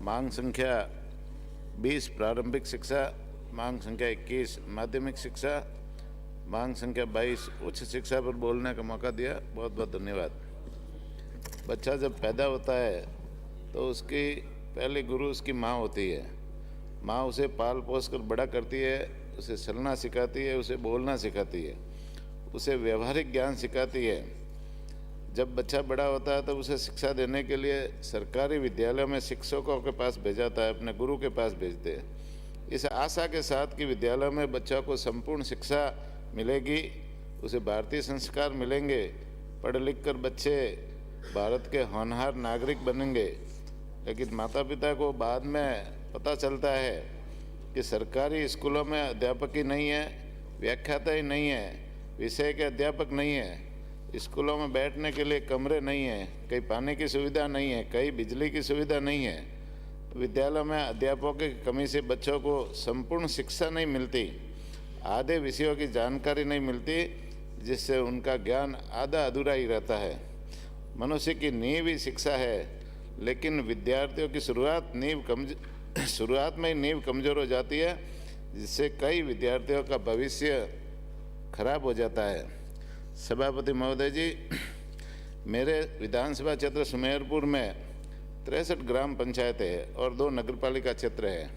मांग संख्या 20 प्रारंभिक शिक्षा, मांग संख्या 21 माध्यमिक शिक्षा, मांग संख्या 22 उच्च शिक्षा पर बोलने का मौका दिया। बहुत बहुत धन्यवाद। बच्चा जब पैदा होता है तो उसकी पहले गुरु उसकी माँ होती है। माँ उसे पाल पोस कर बड़ा करती है, उसे चलना सिखाती है, उसे बोलना सिखाती है, उसे व्यवहारिक ज्ञान सिखाती है। जब बच्चा बड़ा होता है तब उसे शिक्षा देने के लिए सरकारी विद्यालय में शिक्षकों के पास भेजाता है, अपने गुरु के पास भेजते हैं, इस आशा के साथ कि विद्यालय में बच्चा को संपूर्ण शिक्षा मिलेगी, उसे भारतीय संस्कार मिलेंगे, पढ़ लिख कर बच्चे भारत के होनहार नागरिक बनेंगे। लेकिन माता पिता को बाद में पता चलता है कि सरकारी स्कूलों में अध्यापक ही नहीं है, व्याख्याता ही नहीं है, विषय के अध्यापक नहीं है, स्कूलों में बैठने के लिए कमरे नहीं हैं, कहीं पानी की सुविधा नहीं है, कहीं बिजली की सुविधा नहीं है। विद्यालय में अध्यापकों की कमी से बच्चों को संपूर्ण शिक्षा नहीं मिलती, आधे विषयों की जानकारी नहीं मिलती, जिससे उनका ज्ञान आधा अधूरा ही रहता है। मनुष्य की नींव ही शिक्षा है, लेकिन विद्यार्थियों की शुरुआत में ही नींव कमज़ोर हो जाती है, जिससे कई विद्यार्थियों का भविष्य खराब हो जाता है। सभापति महोदय जी, मेरे विधानसभा क्षेत्र सुमेरपुर में 63 ग्राम पंचायत है और 2 नगरपालिका क्षेत्र है।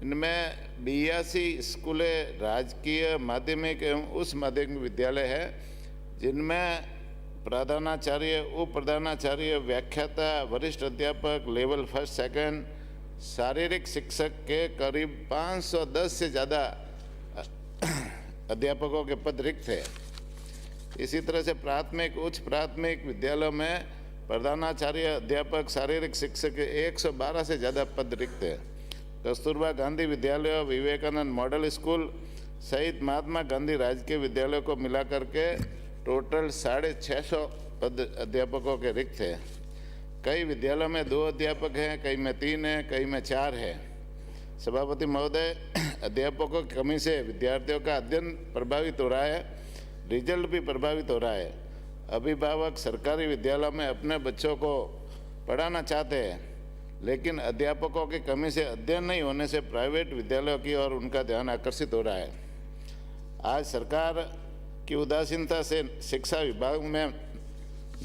इनमें 82 स्कूलें राजकीय माध्यमिक एवं उच्च माध्यमिक विद्यालय है, जिनमें प्रधानाचार्य, उप प्रधानाचार्य, व्याख्याता, वरिष्ठ अध्यापक, लेवल 1, 2 शारीरिक शिक्षक के करीब 510 से ज़्यादा अध्यापकों के पद रिक्त है। इसी तरह से प्राथमिक, उच्च प्राथमिक विद्यालयों में प्रधानाचार्य, अध्यापक, शारीरिक शिक्षक के 112 से ज़्यादा पद रिक्त है। कस्तूरबा गांधी विद्यालय, विवेकानंद मॉडल स्कूल सहित महात्मा गांधी राजकीय विद्यालयों को मिलाकर के टोटल 650 पद अध्यापकों के रिक्त है। कई विद्यालयों में 2 अध्यापक हैं, कई में 3 हैं, कई में 4 है। सभापति महोदय, अध्यापकों की कमी से विद्यार्थियों का अध्ययन प्रभावित हो रहा है, रिजल्ट भी प्रभावित हो रहा है। अभिभावक सरकारी विद्यालयों में अपने बच्चों को पढ़ाना चाहते हैं, लेकिन अध्यापकों की कमी से अध्ययन नहीं होने से प्राइवेट विद्यालयों की ओर उनका ध्यान आकर्षित हो रहा है। आज सरकार की उदासीनता से शिक्षा विभाग में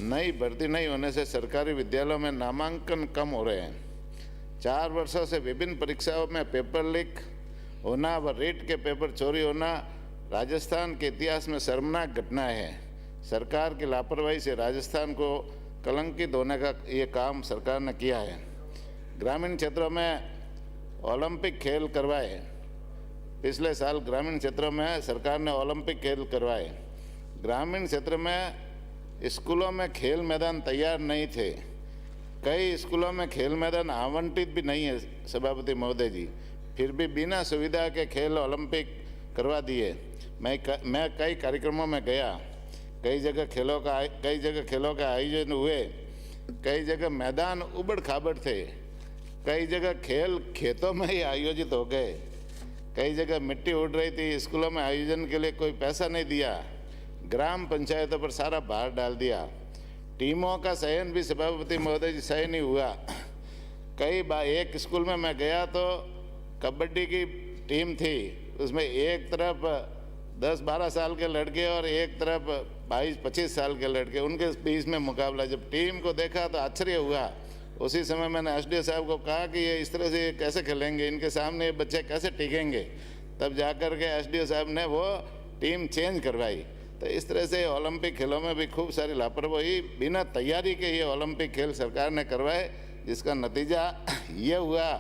नई भर्ती नहीं होने से सरकारी विद्यालयों में नामांकन कम हो रहे हैं। 4 वर्षों से विभिन्न परीक्षाओं में पेपर लीक होना व रीट के पेपर चोरी होना राजस्थान के इतिहास में शर्मनाक घटना है। सरकार की लापरवाही से राजस्थान को कलंकित होने का ये काम सरकार ने किया है। ग्रामीण क्षेत्रों में ओलंपिक खेल करवाए। पिछले साल ग्रामीण क्षेत्रों में सरकार ने ओलंपिक खेल करवाए। ग्रामीण क्षेत्र में स्कूलों में खेल मैदान तैयार नहीं थे। कई स्कूलों में खेल मैदान आवंटित भी नहीं है सभापति महोदय जी, फिर भी बिना सुविधा के खेल ओलंपिक करवा दिए। मैं कई कार्यक्रमों में गया, कई जगह खेलों का आयोजन हुए, कई जगह मैदान उबड़ खाबड़ थे, कई जगह खेल खेतों में ही आयोजित हो गए, कई जगह मिट्टी उड़ रही थी। स्कूलों में आयोजन के लिए कोई पैसा नहीं दिया, ग्राम पंचायतों पर सारा भार डाल दिया। टीमों का चयन भी सभापति महोदय जी सही नहीं हुआ। कई बार एक स्कूल में मैं गया तो कबड्डी की टीम थी, उसमें एक तरफ 10-12 साल के लड़के और एक तरफ 22-25 साल के लड़के, उनके बीच में मुकाबला। जब टीम को देखा तो आश्चर्य हुआ। उसी समय मैंने एसडीओ साहब को कहा कि ये इस तरह से कैसे खेलेंगे, इनके सामने ये बच्चे कैसे टिकेंगे। तब जाकर के एसडीओ साहब ने वो टीम चेंज करवाई। तो इस तरह से ओलंपिक खेलों में भी खूब सारी लापरवाही, बिना तैयारी के ये ओलंपिक खेल सरकार ने करवाए, जिसका नतीजा ये हुआ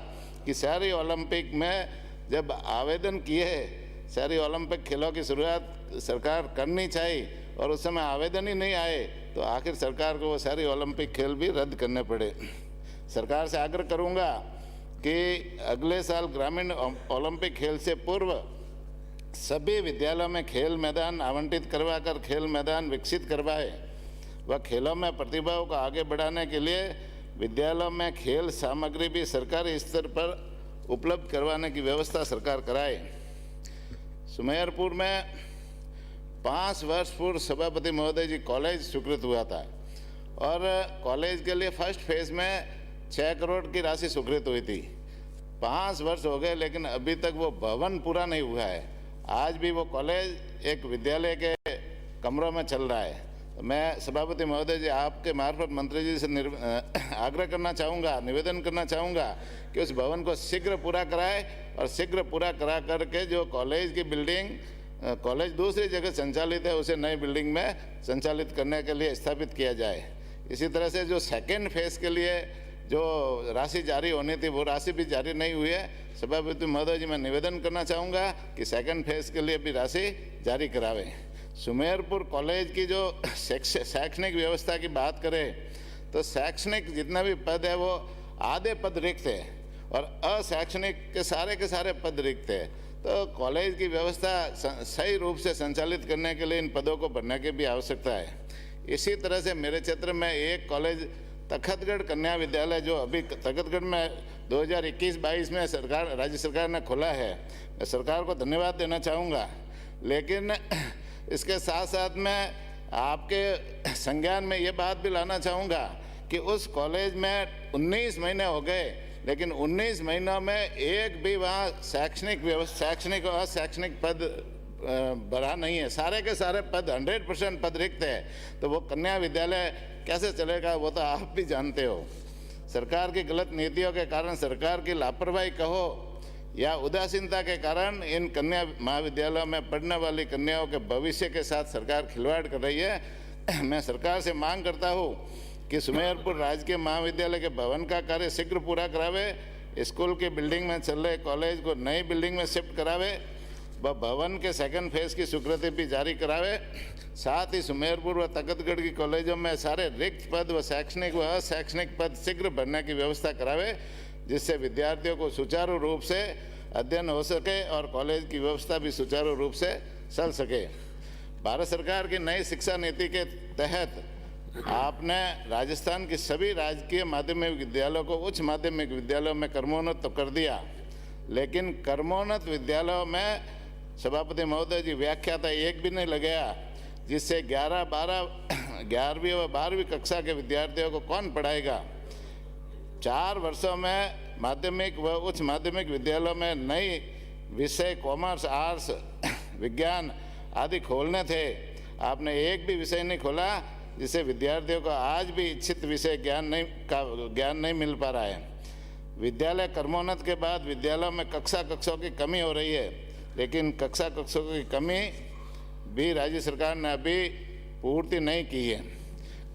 कि सारी ओलंपिक में जब आवेदन किए, सारी ओलंपिक खेलों की शुरुआत सरकार करनी चाहिए और उस समय आवेदन ही नहीं आए, तो आखिर सरकार को वो सारी ओलंपिक खेल भी रद्द करने पड़े। सरकार से आग्रह करूंगा कि अगले साल ग्रामीण ओलंपिक खेल से पूर्व सभी विद्यालयों में खेल मैदान आवंटित करवाकर खेल मैदान विकसित करवाए व खेलों में प्रतिभाओं को आगे बढ़ाने के लिए विद्यालयों में खेल सामग्री भी सरकारी स्तर पर उपलब्ध करवाने की व्यवस्था सरकार कराए। सुमेरपुर में 5 वर्ष पूर्व सभापति महोदय जी कॉलेज स्वीकृत हुआ था और कॉलेज के लिए फर्स्ट फेज में 6 करोड़ की राशि स्वीकृत हुई थी। 5 वर्ष हो गए लेकिन अभी तक वो भवन पूरा नहीं हुआ है। आज भी वो कॉलेज एक विद्यालय के कमरों में चल रहा है। तो मैं सभापति महोदय जी, आपके मार्फत मंत्री जी से आग्रह करना चाहूँगा, निवेदन करना चाहूँगा कि उस भवन को शीघ्र पूरा कराए और शीघ्र पूरा करा करके जो कॉलेज की बिल्डिंग, कॉलेज दूसरी जगह संचालित है, उसे नई बिल्डिंग में संचालित करने के लिए स्थापित किया जाए। इसी तरह से जो सेकेंड फेज़ के लिए जो राशि जारी होनी थी वो राशि भी जारी नहीं हुई है। सभापति महोदय जी, मैं निवेदन करना चाहूँगा कि सेकंड फेज़ के लिए भी राशि जारी करावें। सुमेरपुर कॉलेज की जो शैक्षणिक व्यवस्था की बात करें तो शैक्षणिक जितना भी पद है वो आधे पद रिक्त है और अशैक्षणिक के सारे पद रिक्त है। तो कॉलेज की व्यवस्था सही रूप से संचालित करने के लिए इन पदों को भरने की भी आवश्यकता है। इसी तरह से मेरे क्षेत्र में एक कॉलेज तखतगढ़ कन्या विद्यालय जो अभी तखतगढ़ में 2021-22 में राज्य सरकार ने खोला है, मैं सरकार को धन्यवाद देना चाहूँगा। लेकिन इसके साथ साथ मैं आपके संज्ञान में ये बात भी लाना चाहूँगा कि उस कॉलेज में 19 महीने हो गए लेकिन 19 महीनों में एक भी वहाँ शैक्षणिक और अशैक्षणिक पद भरा नहीं है। सारे के सारे पद 100% पद रिक्त है। तो वो कन्या विद्यालय कैसे चलेगा वो तो आप भी जानते हो। सरकार की गलत नीतियों के कारण, सरकार की लापरवाही कहो या उदासीनता के कारण इन कन्या महाविद्यालयों में पढ़ने वाली कन्याओं के भविष्य के साथ सरकार खिलवाड़ कर रही है। मैं सरकार से मांग करता हूँ कि सुमेरपुर राजकीय महाविद्यालय के भवन का कार्य शीघ्र पूरा करावे, स्कूल की बिल्डिंग में चल रहे कॉलेज को नई बिल्डिंग में शिफ्ट करावे, व भवन के सेकंड फेज़ की स्वीकृति भी जारी करावे। साथ ही सुमेरपुर व तखतगढ़ की कॉलेजों में सारे रिक्त पद व शैक्षणिक व अशैक्षणिक पद शीघ्र भरने की व्यवस्था करावे, जिससे विद्यार्थियों को सुचारू रूप से अध्ययन हो सके और कॉलेज की व्यवस्था भी सुचारू रूप से चल सके। भारत सरकार की नई शिक्षा नीति के तहत आपने राजस्थान की सभी राजकीय माध्यमिक विद्यालयों को उच्च माध्यमिक विद्यालयों में क्रमोन्नत तो कर दिया, लेकिन क्रमोन्नत विद्यालयों में सभापति महोदय जी व्याख्याता एक भी नहीं लगाया, जिससे 11वीं व 12वीं कक्षा के विद्यार्थियों को कौन पढ़ाएगा। 4 वर्षों में माध्यमिक व उच्च माध्यमिक विद्यालयों में नई विषय कॉमर्स, आर्ट्स, विज्ञान आदि खोलने थे, आपने एक भी विषय नहीं खोला, जिससे विद्यार्थियों को आज भी इच्छित विषय ज्ञान नहीं मिल पा रहा है। विद्यालय क्रमोन्नत के बाद विद्यालयों में कक्षों की कमी हो रही है, लेकिन कक्षों की कमी भी राज्य सरकार ने अभी पूर्ति नहीं की है।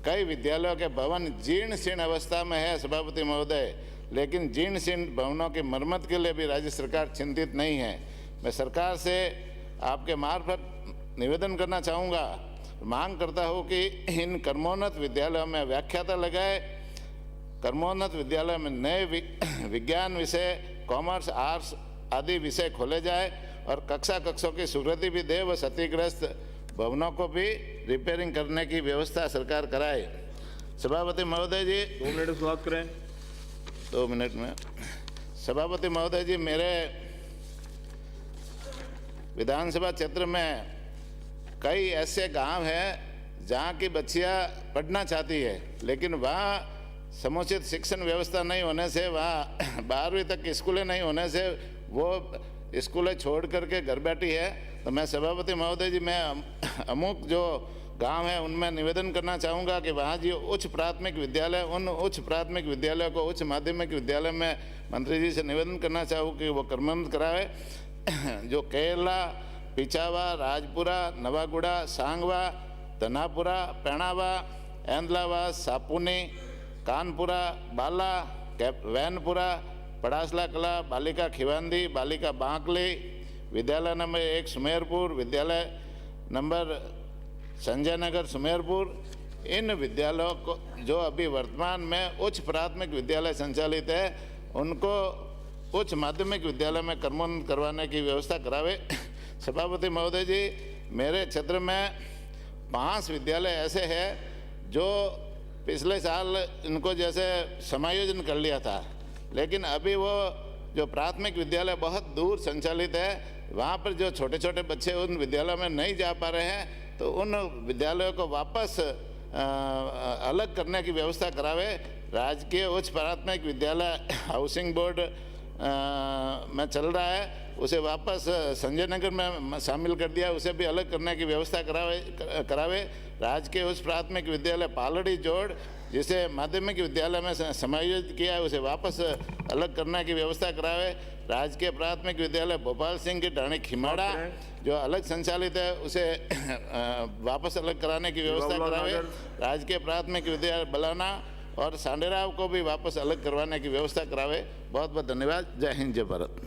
कई विद्यालयों के भवन जीर्ण शीर्ण अवस्था में है सभापति महोदय, लेकिन जीर्ण शीर्ण भवनों की मरम्मत के लिए भी राज्य सरकार चिंतित नहीं है। मैं सरकार से आपके मार्फत निवेदन करना चाहूँगा, मांग करता हूँ कि इन क्रमोन्नत विद्यालयों में व्याख्याता लगाए, क्रमोन्नत विद्यालय में नए विज्ञान विषय, कॉमर्स, आर्ट्स आदि विषय खोले जाए और कक्षों की स्वीकृति भी दे व क्षतिग्रस्त भवनों को भी रिपेयरिंग करने की व्यवस्था सरकार कराए। सभापति महोदय जी 2 मिनट समाप्त करें। 2 मिनट में सभापति महोदय जी, मेरे विधानसभा क्षेत्र में कई ऐसे गांव हैं जहां की बच्चियां पढ़ना चाहती है, लेकिन वहाँ समुचित शिक्षण व्यवस्था नहीं होने से, वहाँ 12वीं तक स्कूलें नहीं होने से वो स्कूलें छोड़ करके घर बैठी है। तो मैं सभापति महोदय जी, मैं अमुक जो गांव है उनमें निवेदन करना चाहूँगा कि वहाँ जो उच्च प्राथमिक विद्यालय, उन उच्च प्राथमिक विद्यालयों को उच्च माध्यमिक विद्यालय में मंत्री जी से निवेदन करना चाहूँ कि वो क्रमबद्ध करावे। जो केरला, पिछावा, राजपुरा, नवागुड़ा, सांगवा, धनापुरा, पेणावा, एंदलावा, सापुनी, कानपुरा, बाला, वैनपुरा, पड़ासला कला, बालिका खिवांदी, बालिका बांकली, विद्यालय नंबर 1 सुमेरपुर, विद्यालय नंबर संजय नगर सुमेरपुर, इन विद्यालयों को जो अभी वर्तमान में उच्च प्राथमिक विद्यालय संचालित है, उनको उच्च माध्यमिक विद्यालय में क्रमोन्नत करवाने की व्यवस्था करावे। सभापति महोदय जी, मेरे क्षेत्र में 5 विद्यालय ऐसे हैं जो पिछले साल इनको जैसे समायोजन कर लिया था, लेकिन अभी वो जो प्राथमिक विद्यालय बहुत दूर संचालित है, वहाँ पर जो छोटे छोटे बच्चे उन विद्यालयों में नहीं जा पा रहे हैं, तो उन विद्यालयों को वापस अलग करने की व्यवस्था करावे। राजकीय उच्च प्राथमिक विद्यालय हाउसिंग बोर्ड में चल रहा है, उसे वापस संजय नगर में शामिल कर दिया, उसे भी अलग करने की व्यवस्था करावे। राजकीय उच्च प्राथमिक विद्यालय पालड़ी जोड़, जिसे माध्यमिक विद्यालय में समायोजित किया है, उसे वापस अलग करने की व्यवस्था करावे। राजकीय प्राथमिक विद्यालय भोपाल सिंह की ढाणी खिमाड़ा जो अलग संचालित है, उसे वापस अलग कराने की व्यवस्था करावे। राजकीय प्राथमिक विद्यालय बलाना और सांडेराव को भी वापस अलग करवाने की व्यवस्था करावे। बहुत बहुत धन्यवाद। जय हिंद, जय भारत।